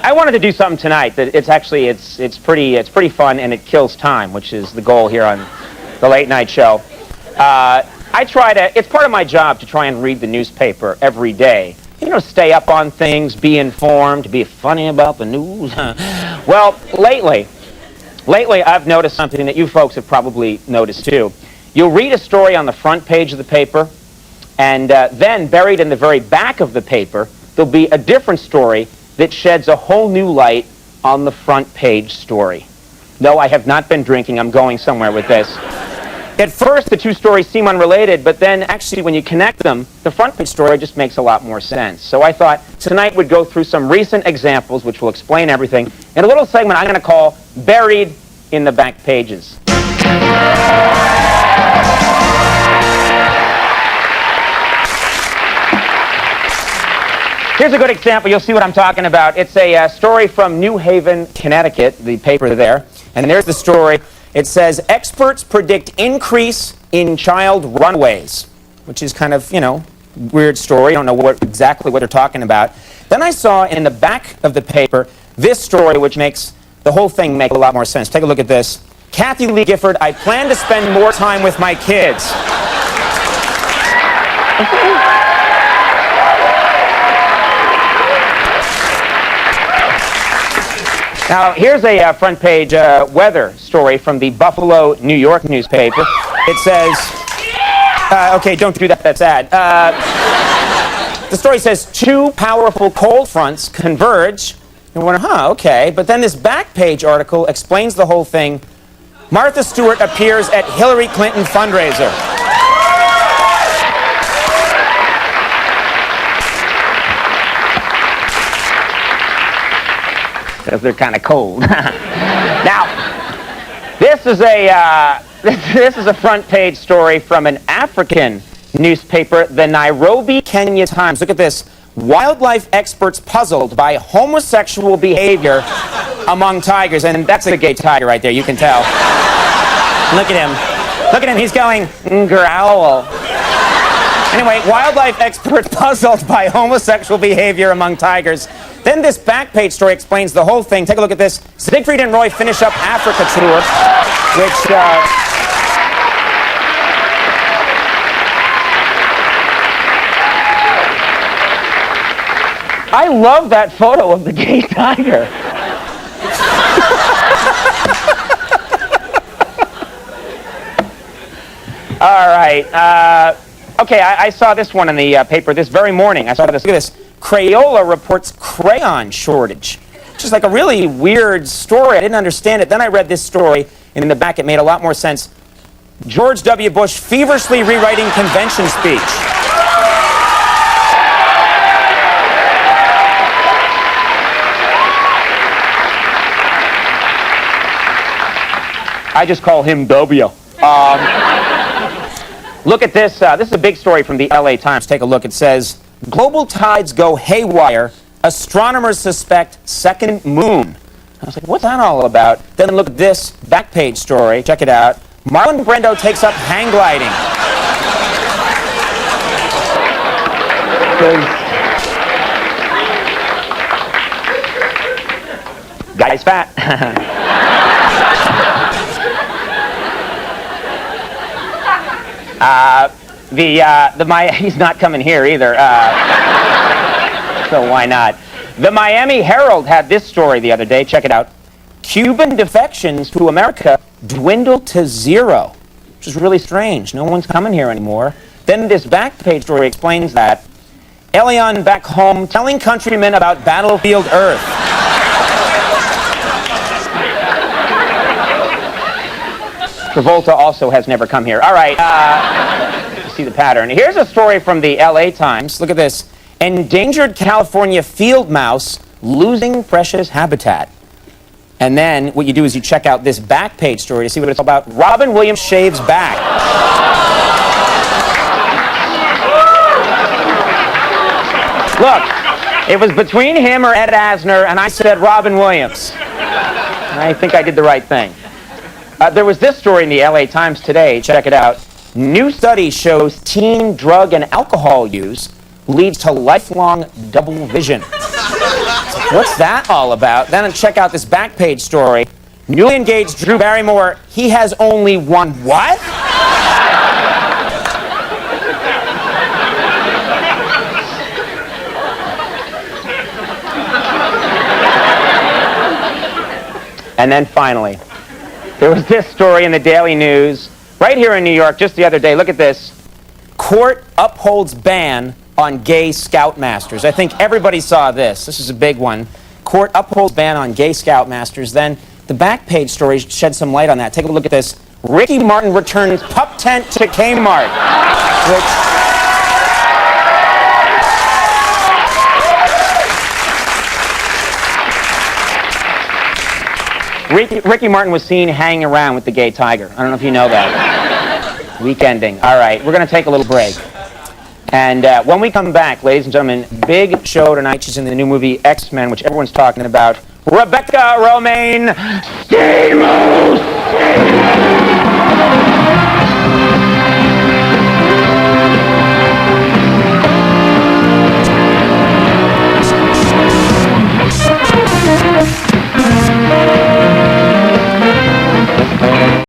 I wanted to do something tonight that it's pretty fun and it kills time, which is the goal here on the late night show. It's part of my job to try and read the newspaper every day. You know, stay up on things, be informed, be funny about the news. Well, lately I've noticed something that you folks have probably noticed too. You'll read a story on the front page of the paper, and then buried in the very back of the paper, there'll be a different story that sheds a whole new light on the front page story. No, I have not been drinking. I'm going somewhere with this. At first, the two stories seem unrelated, but then actually when you connect them, the front page story just makes a lot more sense. So I thought tonight we'd go through some recent examples which will explain everything in a little segment I'm going to call Buried in the Back Pages. Here's a good example. You'll see what I'm talking about. It's a story from New Haven, Connecticut, the paper there. And there's the story. It says, experts predict increase in child runaways, which is kind of, weird story. I don't know exactly what they're talking about. Then I saw in the back of the paper this story, which makes the whole thing make a lot more sense. Take a look at this. Kathy Lee Gifford, I plan to spend more time with my kids. Now, here's a front page weather story from the Buffalo, New York newspaper. It says, okay, don't do that, that's sad. The story says, two powerful cold fronts converge. And we're wondering, okay. But then this back page article explains the whole thing. Martha Stewart appears at Hillary Clinton fundraiser. Because they're kind of cold. Now, this is a front page story from an African newspaper, the Nairobi, Kenya Times. Look at this. Wildlife experts puzzled by homosexual behavior among tigers. And that's a gay tiger right there, you can tell. Look at him. Look at him, he's going, growl. Anyway, wildlife experts puzzled by homosexual behavior among tigers. Then this back page story explains the whole thing. Take a look at this. Siegfried and Roy finish up Africa tour, which... I love that photo of the gay tiger. All right. Okay, I saw this one in the paper this very morning. I saw this. Look at this. Crayola reports crayon shortage. Just like a really weird story. I didn't understand it. Then I read this story, and in the back it made a lot more sense. George W. Bush feverishly rewriting convention speech. I just call him W. Look at this. This is a big story from the LA Times. Take a look. It says, global tides go haywire. Astronomers suspect second moon. I was like, what's that all about? Then look at this back page story. Check it out. Marlon Brando takes up hang gliding. Guy's fat. He's not coming here either, so why not? The Miami Herald had this story the other day. Check it out. Cuban defections to America dwindle to zero, which is really strange. No one's coming here anymore. Then this back page story explains that. Elion back home telling countrymen about Battlefield Earth. Travolta also has never come here. All right, you see the pattern. Here's a story from the LA Times. Look at this. Endangered California field mouse losing precious habitat. And then what you do is you check out this back page story to see what it's all about. Robin Williams shaves back. Look, it was between him or Ed Asner, and I said Robin Williams. I think I did the right thing. There was this story in the LA Times today. Check it out. New study shows teen drug and alcohol use leads to lifelong double vision. What's that all about? Then check out this back page story. Newly engaged Drew Barrymore, he has only one what? And then finally, there was this story in the Daily News, right here in New York, just the other day. Look at this. Court upholds ban on gay scoutmasters. I think everybody saw this. This is a big one. Court upholds ban on gay scoutmasters. Then the back page story shed some light on that. Take a look at this. Ricky Martin returns pup tent to Kmart. Ricky Martin was seen hanging around with the gay tiger. I don't know if you know that. Weekending. All right, we're going to take a little break. And when we come back, ladies and gentlemen, big show tonight. She's in the new movie X-Men, which everyone's talking about. Rebecca Romaine Stamos!